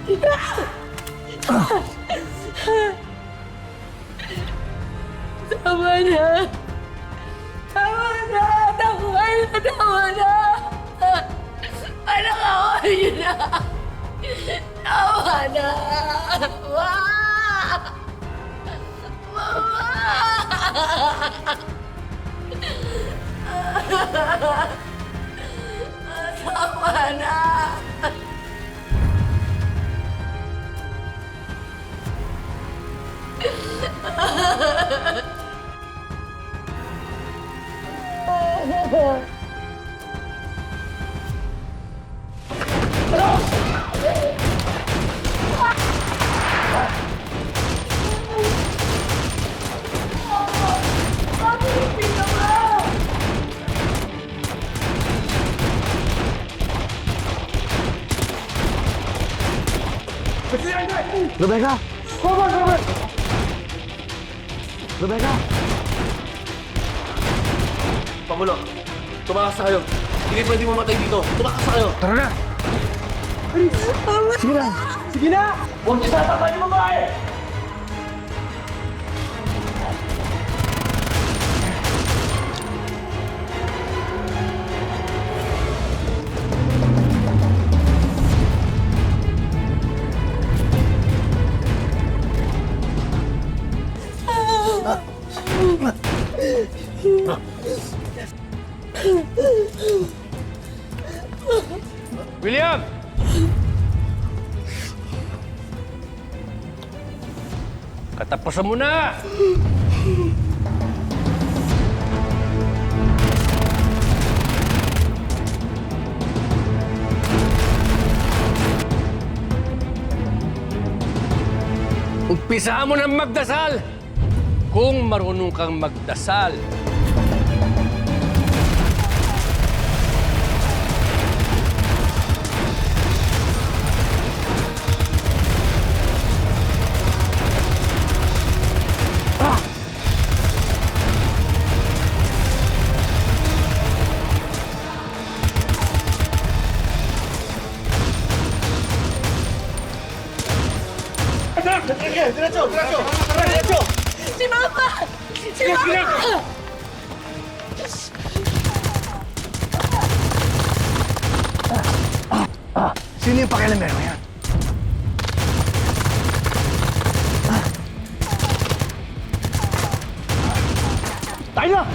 Tama na! Tama na! Tama na! Anak ako, yun na! Tama na! Mama! Tama na! Rebecca! Robert! Rebecca! Pangulo, tumakas na kayo. Hindi pwede mamatay dito. Tumakas na kayo. Tara na! Sige na! Sige na! Huwag niyo tatapan yung babae! William! Katapusan mo na! Umpisahan mo ng magdasal! Kung marunong kang magdasal. Diretso! Si Mama! Si Mama! Sino yung pakialamero yan? Tayo na!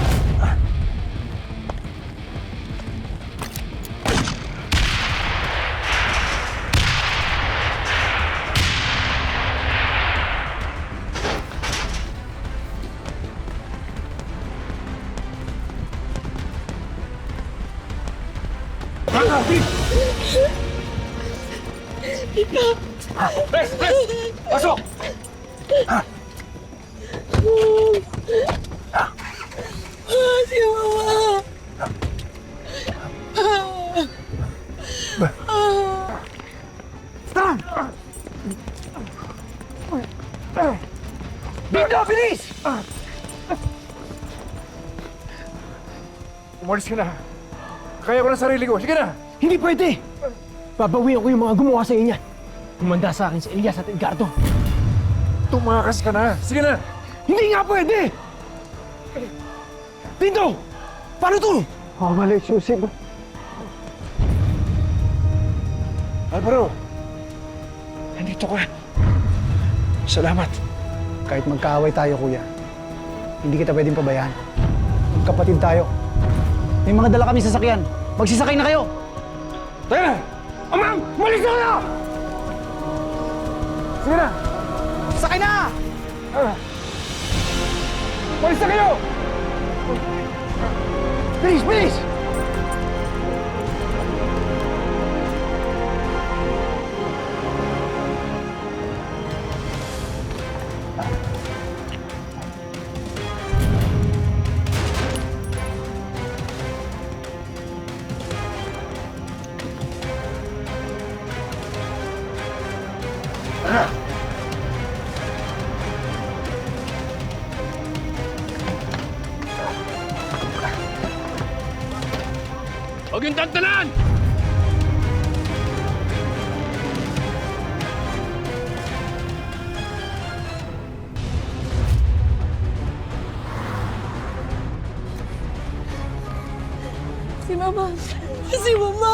Pres! Pasok! Si Mama! Dito! Bilis! Umalis ka na. Kaya ko ng sarili ko. Sige na! Hindi pwede! Babawiin ko yung mga gumawa sa inyo. Humanda sa akin si Elias at Edgardo. Tumakas ka na. Sige na! Hindi nga pwede! Dito! Paano to? Oh, mali, Susig. Alvaro! Nandito ka. Salamat. Kahit magkaaway tayo, kuya, hindi kita pwedeng pabayaan. Kapatid tayo. May mga dala kami sasakyan. Magsisakay na kayo! Tayo na! Amang! Malis na kayo! Sige na! Sakay na! Malis na kayo! Bilis! Bilis! Huwag yung tantanan! Mama. Si Mama.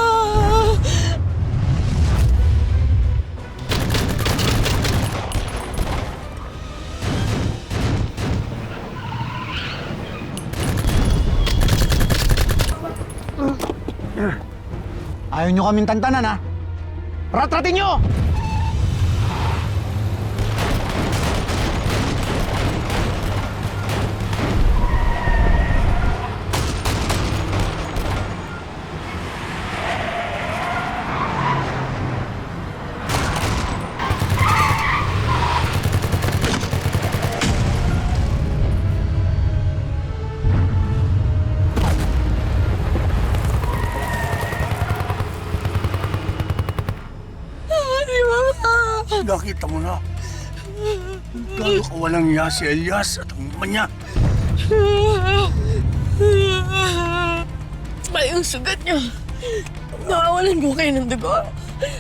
Ayaw nyo kaming tantanan, ha? Ratratin nyo! Si Mama. Nakita mo na. Gano'n ka walang iya si Elias at ang ama niya. Yung sugat niyo. Nawawalan ko kayo ng dugo.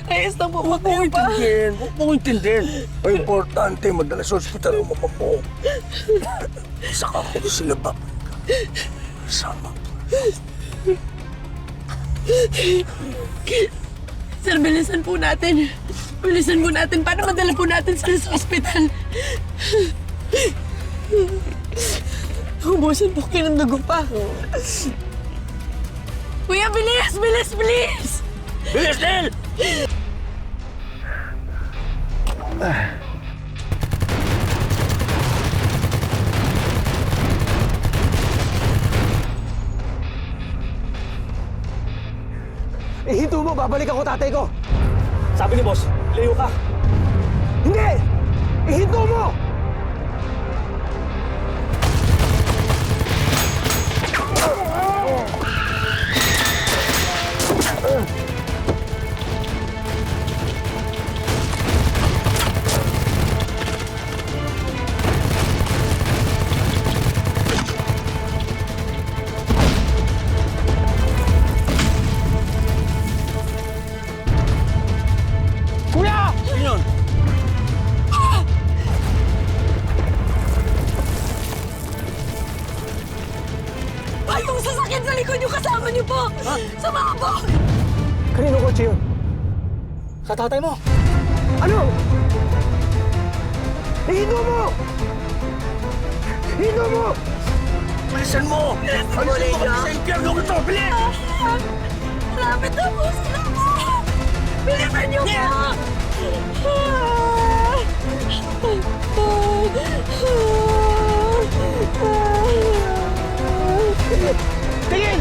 Ayos na po ba kayo pa? Huwag mong intindihin. Ang importante, madala sa ospital ang mama mo. Saka ko sila ba? Sama. Sir, bilisan po natin. Bilisan po natin para madala po natin sila sa ospital. Ubusan po kayo ng dugo pa. Kuya, bilis! Bilis! Bilis! Bilis, Del! Ihinto mo, babalik ako tatay ko. Sabi ni boss, layo ka. Hindi! Ihinto mo! Kuya! Yun! Ay, yung sasakyan sa likod yung kasama niyo po! Sumabog! Kanino kotse yun? Sa tatay mo. Ano? Ihinto mo! Ihinto mo! Bilisan mo! Alisin mo kami sa impyerno ko ito! Bilis! Malapit na po sila po! Bilisan niyo po! Tingin!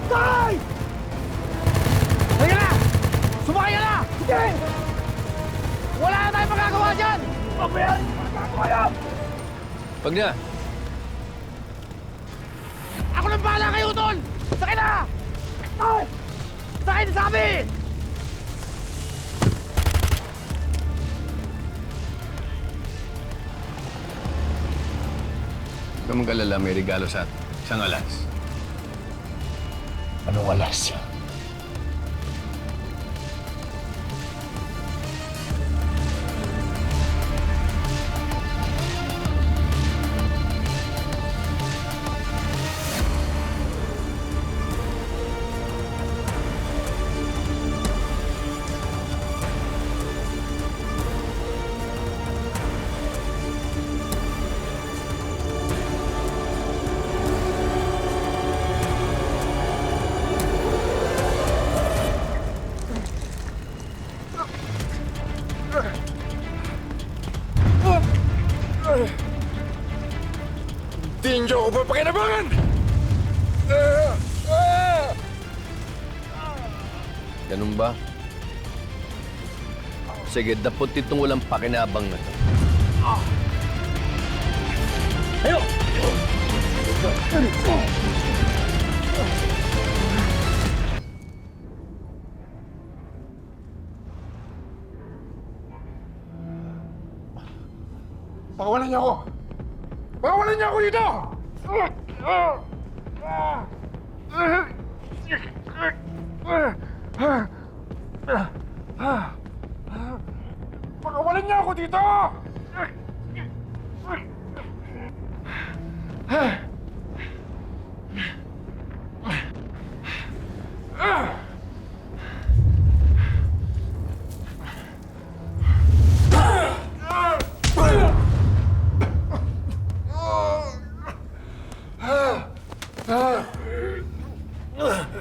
Tay! Halika na! Sumakay ka na! Tingin! Wala na tayong magagawa dyan! Pabayaan! Magagawa yan! Pag na. Ako nang bahala kayo, Utol! Sakay na! Ay! Sakay na sabi! Huwag kang mag-alala, may regalo sa atin. Isang alas. Anong alas? Hindi niyo ako papakinabangan! Ganun ba? Sige, dapot itong walang pakinabang na to. Ayo! Pakawalan niyo ako! Pakawalan niyo ako dito! Pakawalan niyo ako dito!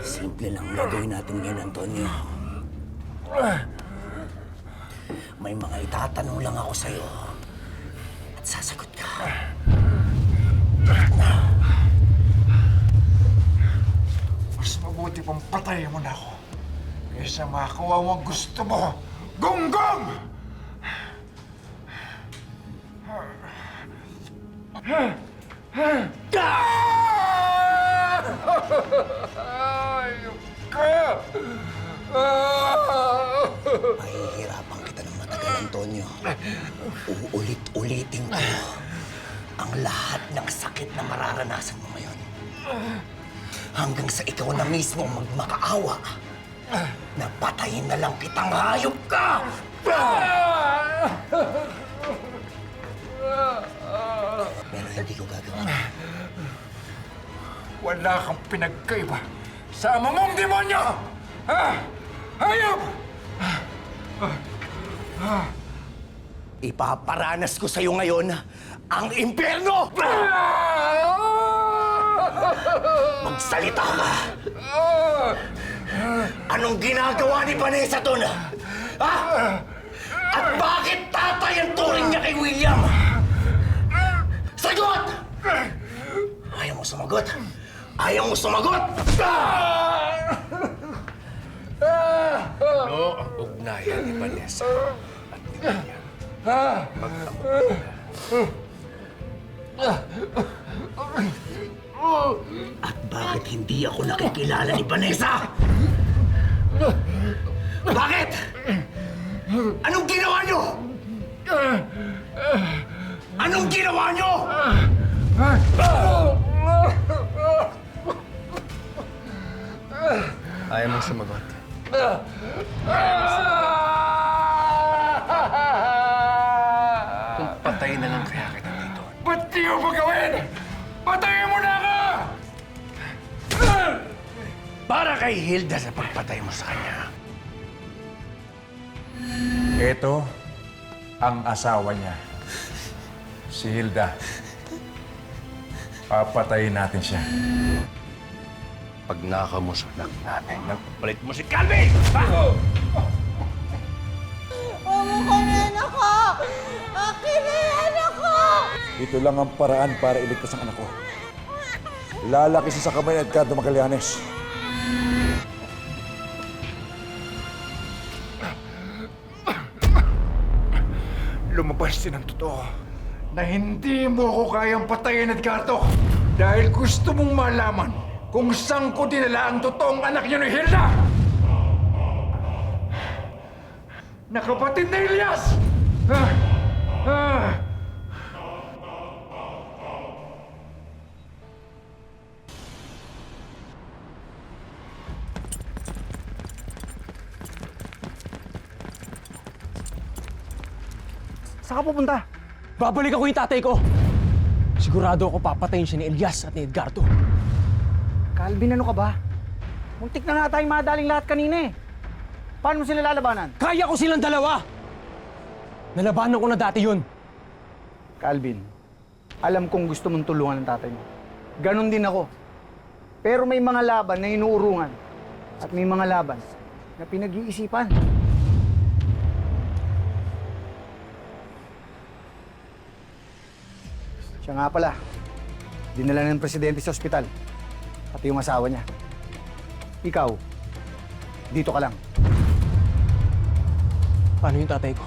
Simple lang gagawin natin ngayon, Antonio. May mga itatanong lang ako sa'yo. At sasagot ka. Mas mabuti pang patayin mo na ako kaysa makakuha mo ang gusto mo. Gonggong! Ayok ka! Mahihirapan kita ng matagal, Antonio. Uulit-ulitin ko ang lahat ng sakit na mararanasan mo ngayon. Hanggang sa ikaw na mismo magmakaawa na patayin na lang kitang hayop ka! Pero hindi ko gagawin. Wala kang pinagkaiba sa ama mong demonyo! Ha? Hayop! Ipaparanas ko sa'yo ngayon ang impyerno! Magsalita ka! Anong ginagawa ni Vanessa doon? Ha? At bakit tatay ang turing niya kay William? Sagot! Ayaw mo sumagot? Ayaw mo sumagot? Ano ang ugnayan ni Vanessa at ni William? At bakit hindi ako nakikilala ni Vanessa? Bakit? Anong ginawa niyo? Anong ginawa niyo? Ayaw mong sumagot. Kung patay na lang kaya kita dito. Ba't di mo ba gawin? Patayin mo na ako! Para kay Hilda sa pagpatay mo sa kanya. Ito ang asawa niya, si Hilda. Papatayin natin siya. Pag nakaw mo sa anak natin, nagpalit mo si Calvin! Mama ko na yan ako! Akin na yan ako! Ito lang ang paraan para iligtas ang anak ko. Lalaki siya sa kamay ni Edgardo Magallanes. Lumabas din ang totoo na hindi mo ako kayang patayin, Edgardo. Dahil gusto mong malaman kung saan ko dinala ang totoong anak niyo ni Hilda. Nakapatid na Elias! Saan ka pupunta? Babalik ako yung tatay ko. Sigurado ako papatayin siya ni Elias at ni Edgardo. Calvin, ano ka ba? Muntik na nga tayong madaling lahat kanina eh. Paano mo sila lalabanan? Kaya ko silang dalawa! Nalabanan ko na dati yun. Calvin, alam kong gusto mong tulungan ng tatay mo. Ganon din ako. Pero may mga laban na inuurungan. At may mga laban na pinag-iisipan. Siya nga pala, dinala ng presidente sa ospital. Pati yung asawa niya. Ikaw, dito ka lang. Paano yung tatay ko?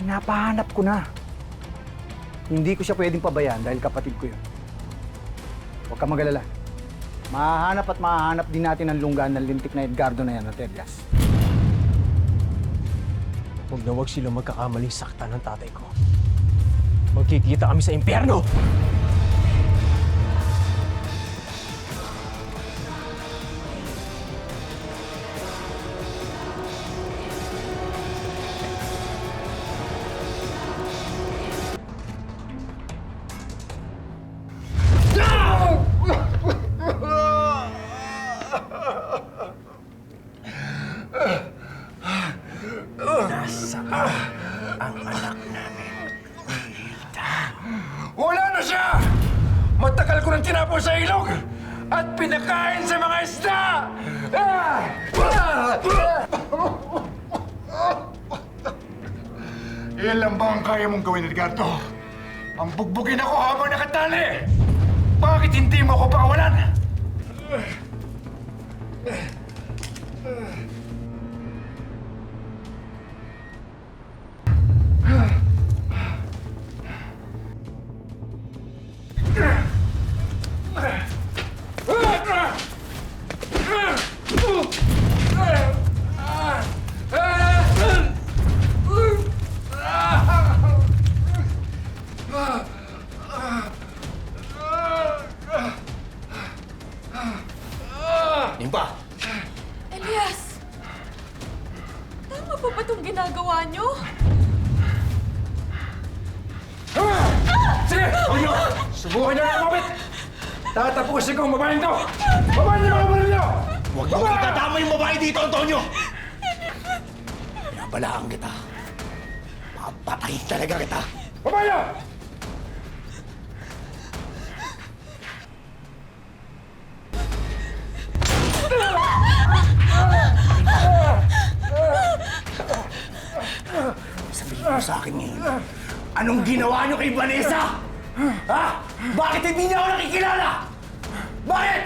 Pinapahanap ko na. Hindi ko siya pwedeng pabayaan dahil kapatid ko yun. Huwag ka mag-alala. Mahahanap at mahahanap din natin ang lunggaan ng lintik na Edgardo na yan at Elias. Huwag na huwag sila magkakamaling saktan ng tatay ko. Magkikita kami sa impyerno! ang anak namin. Wala na siya! Matagal ko nang tinapon sa ilog at pinakain sa mga isda! Iyan lang ba ang kaya mong gawin, Edgardo? Ang bugbugin ako habang nakatali! Bakit hindi mo ako pakawalan? Nimpa! Elias! Tama pa ba itong ginagawa niyo? Sige! Huwag niyo! Subukan niyo na kumapit! Tatapusin ko ang babaeng to! Babae niyo mga baril niyo! Huwag mo itatama yung babae dito, Antonio! Pinabalaan kita. Papatayin talaga kita. Babae niyo! Sabihin mo sa akin ngayon, anong ginawa niyo kay Vanessa? Ha? Bakit hindi niya ako nakikilala? Bakit?